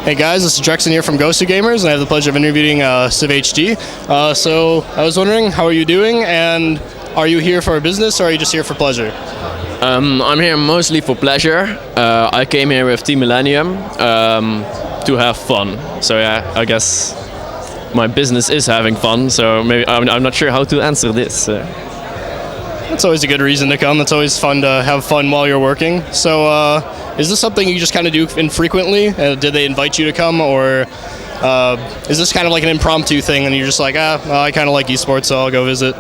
Hey guys, this is Drexen here from GosuGamers, and I have the pleasure of interviewing CeBIT. So I was wondering, how are you doing, and are you here for a business, or are you just here for pleasure? I'm here mostly for pleasure. I came here with Team Millennium to have fun. So yeah, I guess my business is having fun. So maybe I'm not sure how to answer this. That's always a good reason to come. It's always fun to have fun while you're working. So is this something you just kind of do infrequently? Did they invite you to come, or is this kind of like an impromptu thing and you're just like, I kind of like esports, so I'll go visit?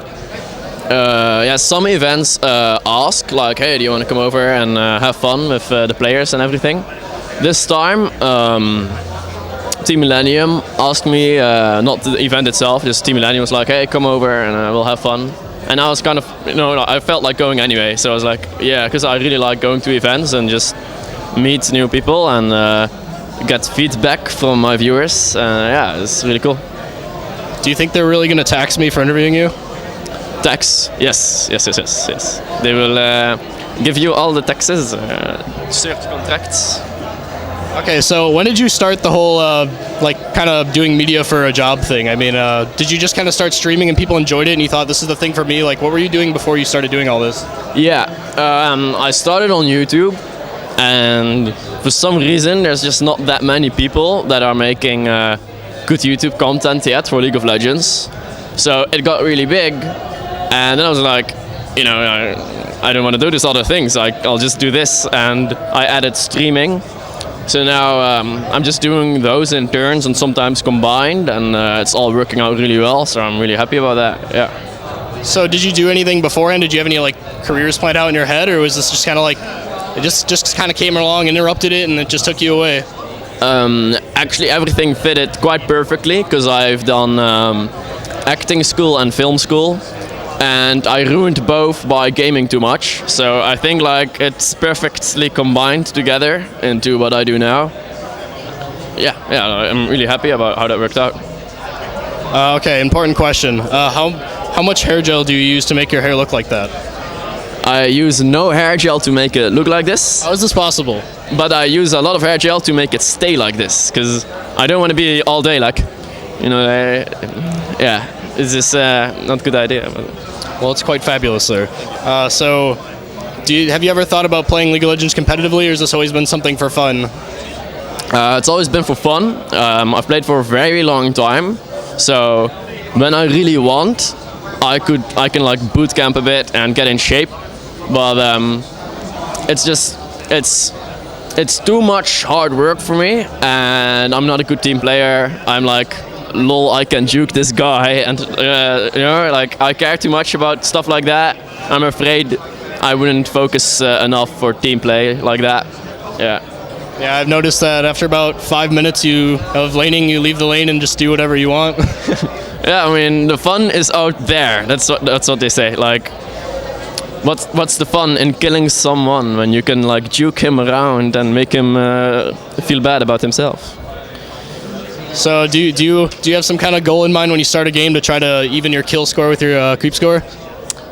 Yeah, some events ask like, hey, do you want to come over and have fun with the players and everything? This time, Team Millennium asked me, not the event itself, just Team Millennium was like, hey, come over and we'll have fun. And I was kind of, I felt like going anyway, so I was like, yeah, because I really like going to events and just meet new people and get feedback from my viewers. Yeah, it's really cool. Do you think they're really going to tax me for interviewing you? Tax? Yes. They will give you all the taxes, cert contracts. Okay, so when did you start the whole kind of doing media for a job thing? I mean, did you just kind of start streaming and people enjoyed it and you thought this is the thing for me? Like, what were you doing before you started doing all this? Yeah, I started on YouTube, and for some reason there's just not that many people that are making good YouTube content yet for League of Legends. So it got really big, and then I was like, I don't want to do this other things. I'll just do this, and I added streaming. So now I'm just doing those in turns and sometimes combined, and it's all working out really well. So I'm really happy about that. Yeah. So did you do anything beforehand? Did you have any careers planned out in your head, or was this just kind of like it just kind of came along, interrupted it, and it just took you away? Actually, everything fitted quite perfectly because I've done acting school and film school. And I ruined both by gaming too much, so I think it's perfectly combined together into what I do now. Yeah, I'm really happy about how that worked out. Okay, important question. How much hair gel do you use to make your hair look like that? I use no hair gel to make it look like this. How is this possible? But I use a lot of hair gel to make it stay like this, because I don't want to be all day yeah. Is this not a good idea? Well, it's quite fabulous, sir. So, have you ever thought about playing League of Legends competitively, or has this always been something for fun? It's always been for fun. I've played for a very long time, so when I really want, I can boot camp a bit and get in shape. But it's too much hard work for me, and I'm not a good team player. I'm lol, I can juke this guy, and I care too much about stuff like that. I'm afraid I wouldn't focus enough for team play like that. Yeah, I've noticed that after about 5 minutes of laning, you leave the lane and just do whatever you want. Yeah, I mean, the fun is out there. That's what they say. What's the fun in killing someone when you can juke him around and make him feel bad about himself? So do you have some kind of goal in mind when you start a game to try to even your kill score with your creep score?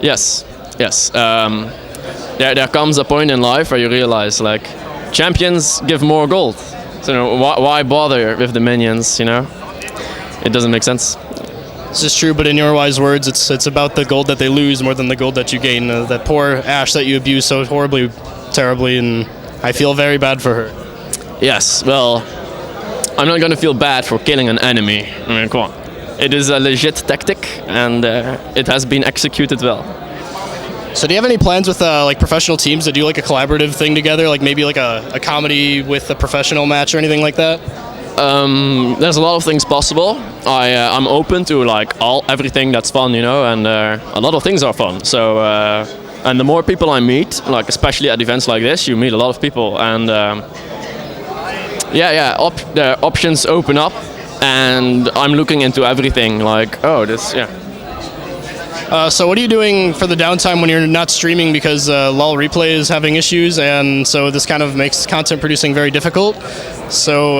Yes. There comes a point in life where you realize champions give more gold. So why bother with the minions? It doesn't make sense. This is true, but in your wise words, it's about the gold that they lose more than the gold that you gain. That poor Ashe that you abuse so horribly, terribly, and I feel very bad for her. Yes, well, I'm not gonna feel bad for killing an enemy. I mean, come on. It is a legit tactic, and it has been executed well. So do you have any plans with professional teams to do a collaborative thing together, maybe a comedy with a professional match or anything like that? There's a lot of things possible. I'm open to everything that's fun, and a lot of things are fun. So and the more people I meet, especially at events like this, you meet a lot of people, and the options open up, and I'm looking into everything. So what are you doing for the downtime when you're not streaming, because LOL Replay is having issues, and so this kind of makes content producing very difficult. So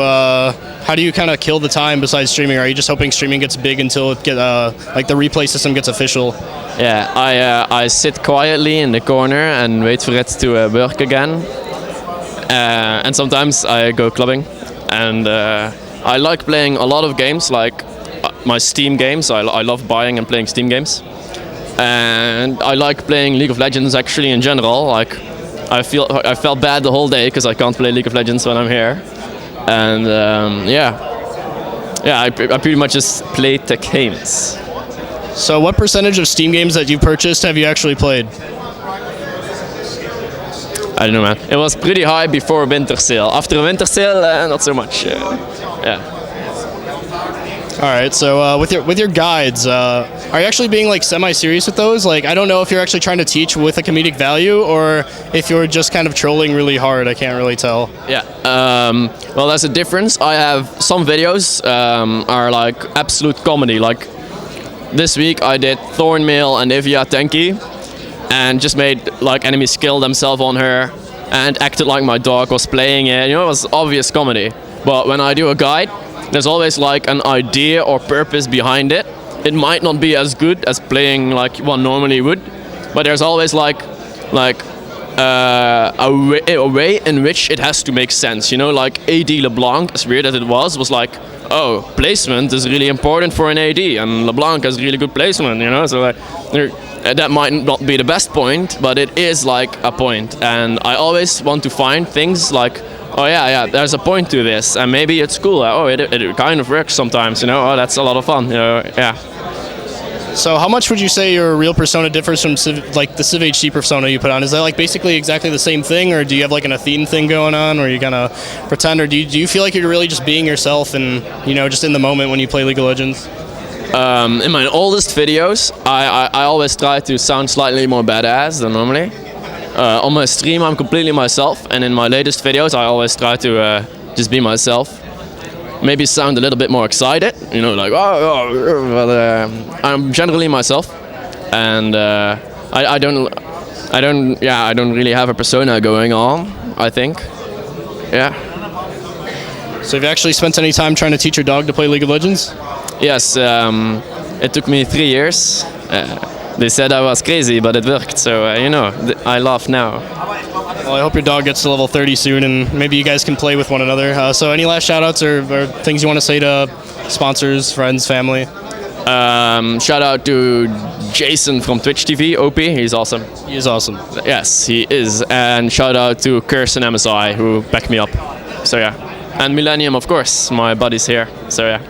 how do you kind of kill the time besides streaming? Are you just hoping streaming gets big until it the replay system gets official? Yeah, I sit quietly in the corner and wait for it to work again. And sometimes I go clubbing. and I like playing a lot of games, like my Steam games. I love buying and playing Steam games, and I like playing League of Legends actually in general. Like I felt bad the whole day because I can't play League of Legends when I'm here, and I pretty much just play tech games. So what percentage of Steam games that you purchased have you actually played? I don't know, man. It was pretty high before winter sale. After winter sale, not so much. Yeah. All right. So with your guides, are you actually being like semi-serious with those? Like, I don't know if you're actually trying to teach with a comedic value or if you're just kind of trolling really hard. I can't really tell. Yeah. Well, there's a difference. I have some videos are like absolute comedy. Like this week, I did Thornmail and Evia Tenki, and just made like enemies kill themselves on her and acted like my dog was playing it. You know, it was obvious comedy. But when I do a guide, there's always like an idea or purpose behind it. It might not be as good as playing like one normally would, but there's always like a way in which it has to make sense. You know, like AD LeBlanc, as weird as it was like, oh, placement is really important for an AD, and LeBlanc has really good placement. You know, so like that might not be the best point, but it is like a point. And I always want to find things like, oh yeah, there's a point to this, and maybe it's cool. Oh, it kind of works sometimes. You know, oh, that's a lot of fun. You know, yeah. So how much would you say your real persona differs from like the CiVHD persona you put on? Is that like basically exactly the same thing, or do you have like an Athene thing going on, or you kind of pretend, or do you feel like you're really just being yourself and, you know, just in the moment when you play League of Legends? In my oldest videos, I always try to sound slightly more badass than normally. On my stream, I'm completely myself, and in my latest videos, I always try to just be myself. Maybe sound a little bit more excited, you know, like but I'm generally myself, and I don't really have a persona going on, I think. Yeah. So have you actually spent any time trying to teach your dog to play League of Legends? Yes, it took me 3 years. They said I was crazy, but it worked, so you know, I laugh now. Well, I hope your dog gets to level 30 soon, and maybe you guys can play with one another. So any last shout-outs or things you want to say to sponsors, friends, family? Shout out to Jason from Twitch TV, OP, he's awesome. He is awesome. Yes, he is. And shout out to Curse and MSI who back me up. So yeah. And Millennium, of course, my buddies here. So yeah.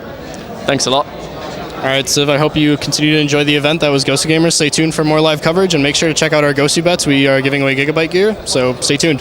Thanks a lot. All right, Civ, I hope you continue to enjoy the event. That was GosuGamers. Stay tuned for more live coverage, and make sure to check out our Gosu bets. We are giving away Gigabyte gear, so stay tuned.